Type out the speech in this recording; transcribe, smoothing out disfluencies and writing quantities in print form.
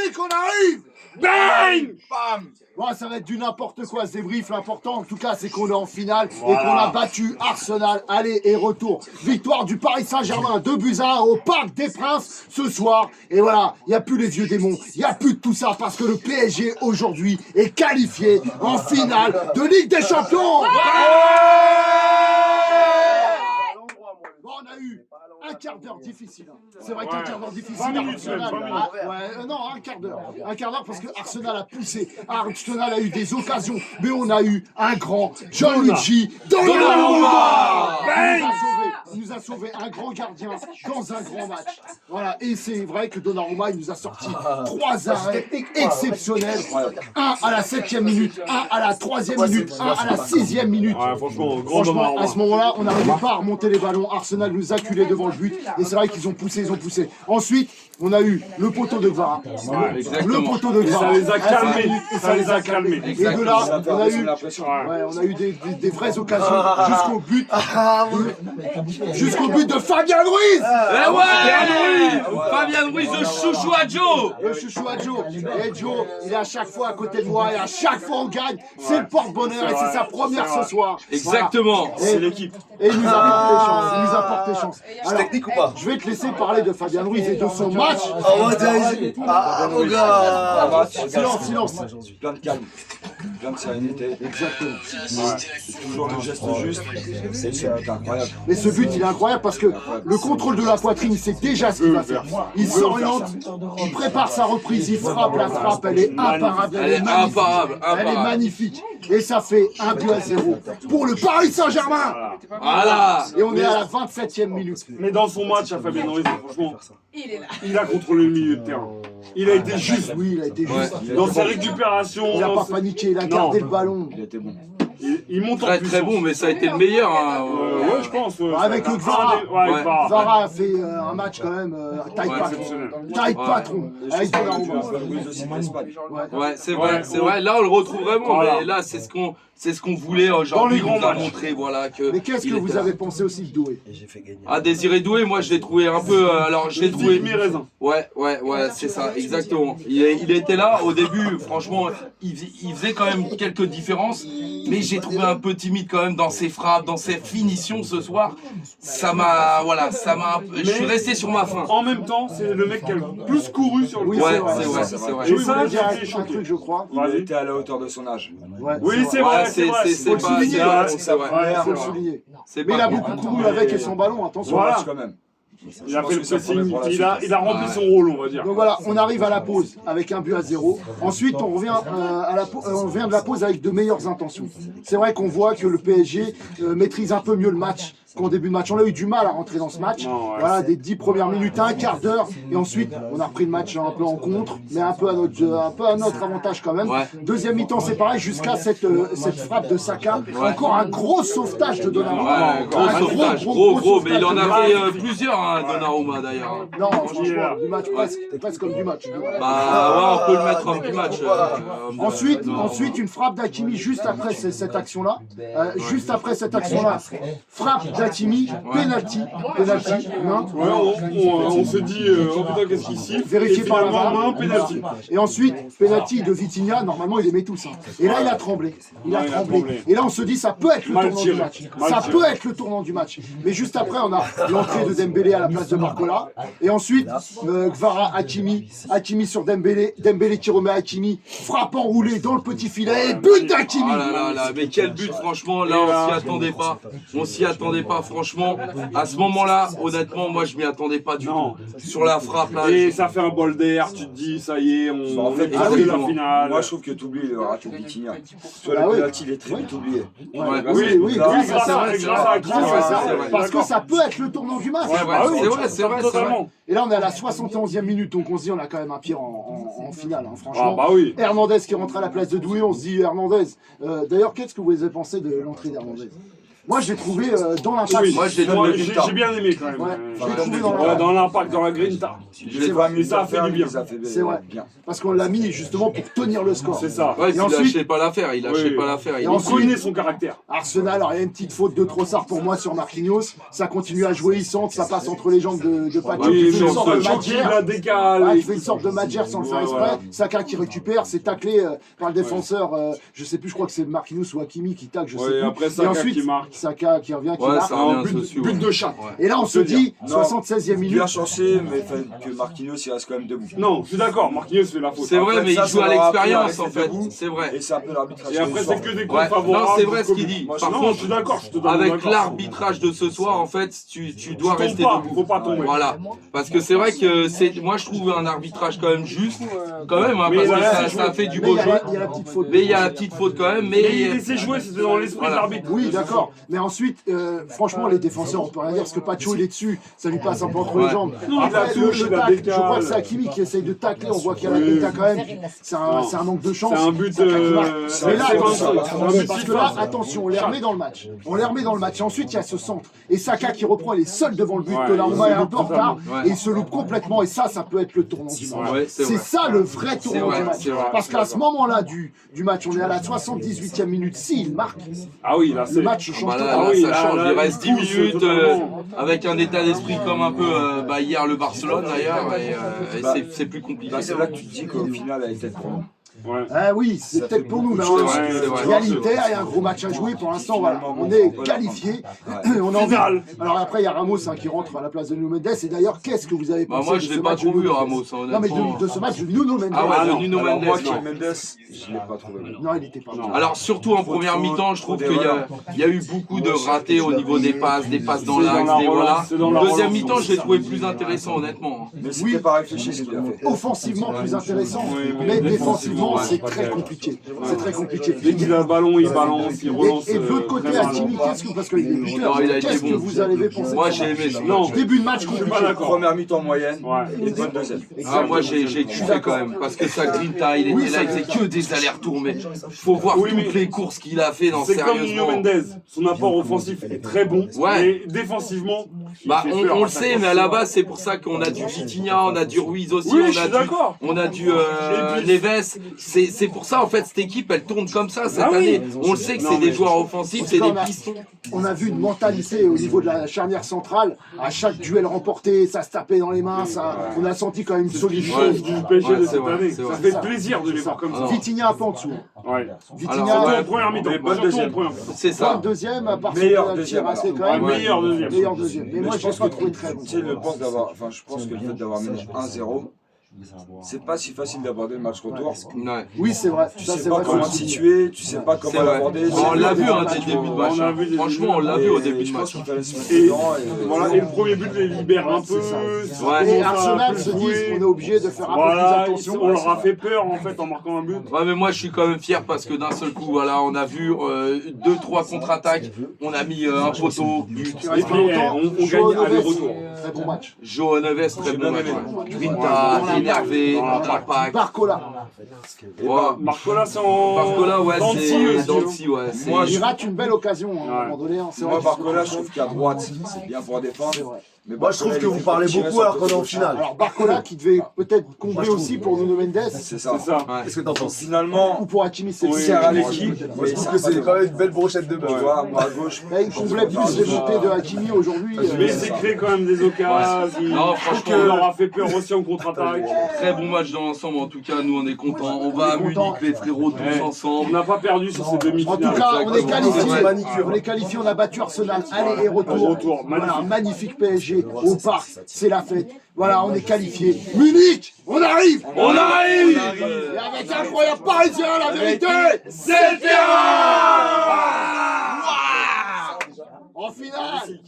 dit qu'on arrive. Bang! Bam. Bon, ça va être du n'importe quoi ce débrief. L'important, en tout cas, c'est qu'on est en finale et qu'on a battu Arsenal. Aller et retour. Victoire du Paris Saint-Germain, 2-1 au Parc des Princes ce soir. Et voilà, il n'y a plus les vieux démons. Il n'y a plus de tout ça parce que le PSG aujourd'hui est qualifié en finale de Ligue des Champions. Bon, on a eu un quart d'heure difficile. C'est vrai qu'un quart d'heure difficile. 20 minutes, Arsenal, 20 minutes. non, un quart d'heure. Un quart d'heure parce que Arsenal a poussé. Arsenal a eu des occasions. Mais on a eu un grand Gianluigi Donnarumma. Il nous a sauvé un grand gardien dans un grand match. Voilà. Et c'est vrai que Donnarumma, il nous a sorti 3 arrêts exceptionnels. Un à la 7e minute, un à la 3e minute, un à la 6e minute. Ouais, franchement, grand Franchement, Donnarumma. à ce moment-là, on n'arrivait pas à remonter les ballons. Arsenal nous acculait devant le but. Et c'est vrai qu'ils ont poussé, ils ont poussé. Ensuite, on a eu le poteau de Gvara. Le poteau de Gvara. Ça les a calmés. Ça les a calmés. Et de là, on a eu des vraies occasions jusqu'au but. Jusqu'au but de Fabien Ruiz. Eh ouais, Fabien Ruiz, le chouchou à Joe. Le chouchou à Joe. Et Joe, il est à chaque fois à côté de moi et à chaque fois on gagne. C'est le porte-bonheur et c'est sa première ce soir. Exactement. C'est l'équipe. Et il nous apporte des chances. Il nous apporte des chances. C'est technique ou pas? Je vais te laisser parler de Fabien Ruiz et de son match. Mon gars. Silence, silence. Plein de calme, plein de sérénité. Exactement. C'est toujours le geste juste. C'est incroyable. Mais ce but, il est incroyable parce que le contrôle de la poitrine, il sait déjà ce qu'il va faire. Il s'oriente, il prépare sa reprise, il frappe la frappe, elle est imparable, Elle est imparable, elle est magnifique. Et ça fait 1-0 pour le Paris Saint-Germain. Voilà. Et on est à la 27e minute. Mais dans son match à Fabien Ruiz, franchement, il a contrôlé le milieu de terrain. Il a été juste. Oui, il a été juste. Dans ses récupérations. Il n'a pas paniqué, il a gardé le ballon. Il était bon. Il monte en Très puissance. très bon, mais ça a été le meilleur. Hein. Ouais, je pense. Avec Gvara. Ouais, Gvara. Gvara a fait un match quand même taille patron. Taille patron. Avec Donnarumma. Ruiz aussi de l'Espagne. Ouais, c'est vrai, c'est vrai. Là, on le retrouve vraiment. Voilà. Mais là, c'est ce qu'on voulait aujourd'hui. Dans les Il nous grands a matchs. montré, voilà, que. Mais qu'est-ce que vous avez pensé aussi de Doué? Ah, Désiré Doué, moi, je l'ai trouvé un peu. Alors, je l'ai trouvé. Mi-raisin. Ouais, c'est ça, exactement. Il était là au début, franchement, il faisait quand même quelques différences, mais j'ai trouvé un peu timide quand même dans ses frappes, dans ses finitions ce soir. Ça m'a, je suis resté sur ma faim. En même temps, c'est le mec qui a le plus couru sur le Oui, terrain. Ouais, c'est vrai. Et Je ça, voulais dire j'étais un choqué. truc, je crois. Il était à la hauteur de son âge. Ouais, Oui, c'est Ouais, vrai, c'est c'est Faut le pas, souligner, c'est vrai. Il faut le souligner. C'est Mais il pas a beaucoup couru avec et son ballon, attention. Voilà. Quand même. Il a fait le pressing, il a rempli son rôle, on va dire. Donc voilà, on arrive à la pause avec 1-0. Ensuite, on revient, on revient de la pause avec de meilleures intentions. C'est vrai qu'on voit que le PSG maîtrise un peu mieux le match qu'en début de match. On a eu du mal à rentrer dans ce match. Non, ouais. Voilà, des 10 premières minutes, un quart d'heure. Et ensuite, on a repris le match un peu en contre, mais un peu à notre avantage quand même. Ouais. Deuxième mi-temps, c'est pareil, jusqu'à cette frappe de Saka. Encore un gros sauvetage de Donnarumma. Ouais, gros Un sauvetage, gros gros, mais il en sauvetage a de fait plusieurs, hein, Donnarumma d'ailleurs. Non, franchement, du match presque comme du match. Bah, ouais, on peut le mettre en du match. Ensuite, une frappe d'Hakimi juste après cette action-là. Juste après cette action-là, frappe d'Hakimi, penalty, non. Ouais, on se dit, oh putain, qu'est-ce qu'il siffle. Vérifié Et par la finalement, VAR. main, penalty. Et ensuite, penalty de Vitinha, normalement il les met tous. Hein. Et là il a tremblé. Il a tremblé. Et là on se dit ça peut être le Mal tournant tiré. du match. Mal Ça tiré. peut être le tournant du match. Mais juste après on a l'entrée de Dembélé à la place de Barcola. Et ensuite, Gvara, Hakimi sur Dembélé. Dembélé qui remet Hakimi. Frappe enroulée dans le petit filet. Et but d'Hakimi. Ah là, mais quel but, franchement, là, on s'y attendait pas. On s'y attendait pas, franchement. À ce moment-là, honnêtement, moi, je m'y attendais pas du Non. tout. Sur la frappe, là. Et ça fait un bol d'air, tu te dis, ça y est, on fait, est près de la exactement. finale. Moi, je trouve que tu oublies le raté de Vitinha. Soit Ah le oui. penalty, il est très vite oublié. Oui, grâce à c'est vrai, Hakimi, c'est vrai. Parce que ça peut être le tournant du match. C'est vrai. Totalement. Et là, on est à la 71e minute, donc on se dit, on a quand même un pied en finale, hein, franchement. Ah bah oui. Hernandez qui rentre à la place de Doué, on se dit, Hernandez. D'ailleurs, qu'est-ce que vous avez pensé de l'entrée d'Hernandez? Moi, je l'ai trouvé dans l'impact. Oui, Moi, j'ai j'ai bien aimé quand même. Ouais, je l'ai trouvé Dans l'impact, dans la grinta. Je ça a fait du bien. C'est vrai. Parce qu'on l'a mis justement pour tenir le score. C'est ça. Ouais, Et il ensuite- lâchait pas l'affaire, il lâchait Oui. pas l'affaire. Et Il On ensuite- connaît son caractère. Arsenal, alors il y a une petite faute de Trossard pour moi sur Marquinhos. Ça continue à jouer, il centre, ça passe entre les jambes de Pacho. Oui, qui fait mais une sorte de Sancho qui Madjer. la décale. Ouais, il fait une sorte de Madjer sans le faire Ouais, exprès. voilà. Saka qui récupère, c'est taclé par le défenseur. Je sais plus, je crois que c'est Marquinhos ou Hakimi qui tacle, je sais Ouais, plus. après Et Saka ensuite, qui marque. Saka qui revient, qui Ouais, marque. ça Un revient but, dessus. but Ouais. de chat. Ouais. Et là, on se dit, Non. 76e minute. Bien chancé, mais que Marquinhos il reste quand même debout. Non, je suis d'accord, Marquinhos fait la faute. C'est vrai, fait, mais ça, il joue ça à leur a l'expérience appris à en rester fait. debout. C'est vrai. Et c'est un peu l'arbitrage. Et après, c'est que des coups Ouais. favorables. Non, c'est vrai ce qu'il dit. Moi, Par non, contre, je suis d'accord, je suis totalement avec d'accord. l'arbitrage de ce soir, en fait, tu dois Tombe rester pas, debout. faut pas tomber. Voilà, parce que c'est vrai que moi je trouve un arbitrage quand même juste, quand même, hein, Mais parce que là, ça, c'est ça joué. fait du Mais beau il y jeu. a la petite faute. Mais il y a la petite faute quand même, Mais il mais laissait jouer, c'était dans l'esprit de Voilà. l'arbitre. Oui, d'accord. Mais ensuite, franchement, les défenseurs, on peut rien dire parce que Pacho il est dessus, ça lui passe un peu entre les jambes. Non, il la Après, touche, il la tacle, je décale. crois que c'est Hakimi qui essaye de tacler, on voit qu'il y a la Oui. Keita quand même. C'est un manque de chance. C'est un but. Saka qui marque. Mais là, c'est attention, un but parce que FIFA. là, attention, on les remet dans le match. On les remet dans le match. Et ensuite, il y a ce centre. Et Saka qui reprend, il est seul devant le but. Ouais, Donnarumma il est se un peu en loupe retard. totalement. Et il se loupe complètement. Et ça peut être le tournant du match. Ouais, c'est C'est vrai. ça le vrai C'est tournant vrai, du match. c'est vrai. Parce qu'à ce moment-là du match, on est à la 78e minute. S'il marque, Ah oui, là, le c'est. match change bah là, totalement. là, oui, ça là, change. là, Il reste 10 il pousse minutes totalement. avec un état d'esprit comme un peu hier le Barcelone d'ailleurs, et Bah, c'est plus compliqué. Là, c'est là que tu te dis qu'au final, elle était pour nous. Ouais. Ah oui, c'est Ça peut-être fait pour nous, mais beaucoup de on- choses, c'est vrai. il y a l'Inter, il y a un gros match à jouer. Pour l'instant, voilà, on est qualifié. On a envie- Final. Alors après, il y a Ramos qui rentre à la place de Nuno Mendes. Et d'ailleurs, qu'est-ce que vous avez Bah, pensé moi de je ce l'ai pas match trop de vu Nuno Ramos, Mendes? hein, Non, mais honnêtement. de ce match de Nuno Mendes. Ah ouais, Ah de non. Nuno Alors, Mendes, moi, non. Mendes, je l'ai pas trouvé. Non, il était pas bon. Alors surtout en première mi-temps, je trouve qu'il y a eu beaucoup de ratés au niveau des passes dans C'est l'axe, dans la des voilà. relance, c'est dans la Deuxième relance. mi-temps, je l'ai trouvé plus intéressant honnêtement. Mais c'était pas réfléchi ce qu'il a fait. Offensivement plus intéressant, Oui, oui, mais défensivement, défensivement, ouais, c'est pas très terrible. compliqué. C'est très compliqué. Dès qu'il a le ballon, il balance, il relance. Et de l'autre côté, très mal. Hakimi, qu'est-ce que, parce qu'il est buteur, Non, il a été qu'est-ce que bon. vous avez pensé? Moi j'ai aimé ça. Non, Début de match je suis compliqué. pas d'accord. Première mi-temps moyenne Ouais. et bonne deuxième. Ah, moi j'ai kiffé quand même, parce que sa grinta, il était là, il faisait que des allers-retours, mais faut voir Oui, mais toutes les courses qu'il a fait, C'est comme Nuno sérieusement. Mendes. Son apport offensif est très bon. Ouais. Mais défensivement, il Bah, fait peur on à le sa sait, course. mais à la base, c'est pour ça qu'on a du Vitinha, on a du Ruiz aussi, Oui, je suis d'accord. on a du Et puis- Neves. C'est pour ça, en fait, cette équipe, elle tourne comme ça cette Ah oui. année. On le sait que Non, c'est des mais- joueurs offensifs, c'est des pistons. On a vu une mentalité au niveau de la charnière centrale. À chaque duel remporté, ça se tapait dans les mains. On a senti quand même une solidité. Ouais. Du PSG de c'est cette vrai, année. c'est Ça vrai. fait plaisir de les voir comme ça. Vitinha un peu en dessous. Ouais. Vitinha, Alors, Surtout ouais. en première mi-temps. Mais bonne Surtout en deuxième. première mi-temps. C'est bonne ça. deuxième, à part Meilleur son deuxième, raté alors. quand Ouais, même. meilleur deuxième. Meilleur deuxième. Mais moi, je l'ai pas trouvé très bon. Tu sais, je pense que le fait d'avoir mené 1-0, c'est pas si facile d'aborder le match retour. Ouais. Oui, c'est vrai. Tu Ça, sais c'est pas vrai. comment te situer, tu sais pas C'est comment vrai. l'aborder. On l'a vu hein, dès le match, début de match. on a vu des Franchement, on l'a Et vu au début je de pense match. qu'il fallait se mettre Et dedans. voilà, et le premier but les libère un peu. Ouais. Et Arsenal se dit, on est obligé de faire un peu Voilà, plus attention. on leur a fait peur en fait en marquant un but. Ouais, mais moi je suis quand même fier parce que d'un seul coup, voilà, on a vu 2-3 contre-attaques, on a mis un poteau, but. Il reste Et pas puis, longtemps. on Joao gagne Neves, aller-retour. Très bon match. Joao Neves, très bon match. bien aimé. Grinta, énervé, impact. Barcola. Ouais. Marcola, c'est en. Barcola, ouais, Danti c'est aussi, hein. Danti, ouais. c'est- Moi, Il rate une belle occasion hein, à un moment donné. hein. C'est vrai Moi, qu'il Barcola, se je trouve qu'à droite, c'est bien pour défendre. C'est vrai. Mais Moi, je trouve que vous parlez beaucoup alors qu'on est en finale. Alors Barcola qui devait peut-être combler aussi pour Nuno Mendes. C'est ça. C'est ça. Ouais. Qu'est-ce que t'en penses? Finalement, Ou pour Hakimi, c'est Oui, le sert à sert l'équipe. Moi, je trouve que c'est quand même une belle brochette de tu bœuf. vois, moi à gauche. Là, il comblait plus les montées de Hakimi aujourd'hui. Mais il s'est créé quand même des occasions. Non, Je trouve franchement, qu'on leur a fait peur aussi en contre-attaque. Très bon match dans l'ensemble, en tout cas, nous on est contents. On va à On est Munich, contents. les frérots, tous Ouais. On ensemble. n'a pas perdu sur ces En demi-finales. tout cas, on est qualifié. Ouais. Manicure. On est qualifié, on a battu Arsenal. Aller et retour. Retour, Voilà, magnifique PSG au parc. C'est la fête. Voilà, on est qualifié. Munich, on arrive. On arrive. Et avec incroyable parisien, la vérité. C'est le terrain. En finale.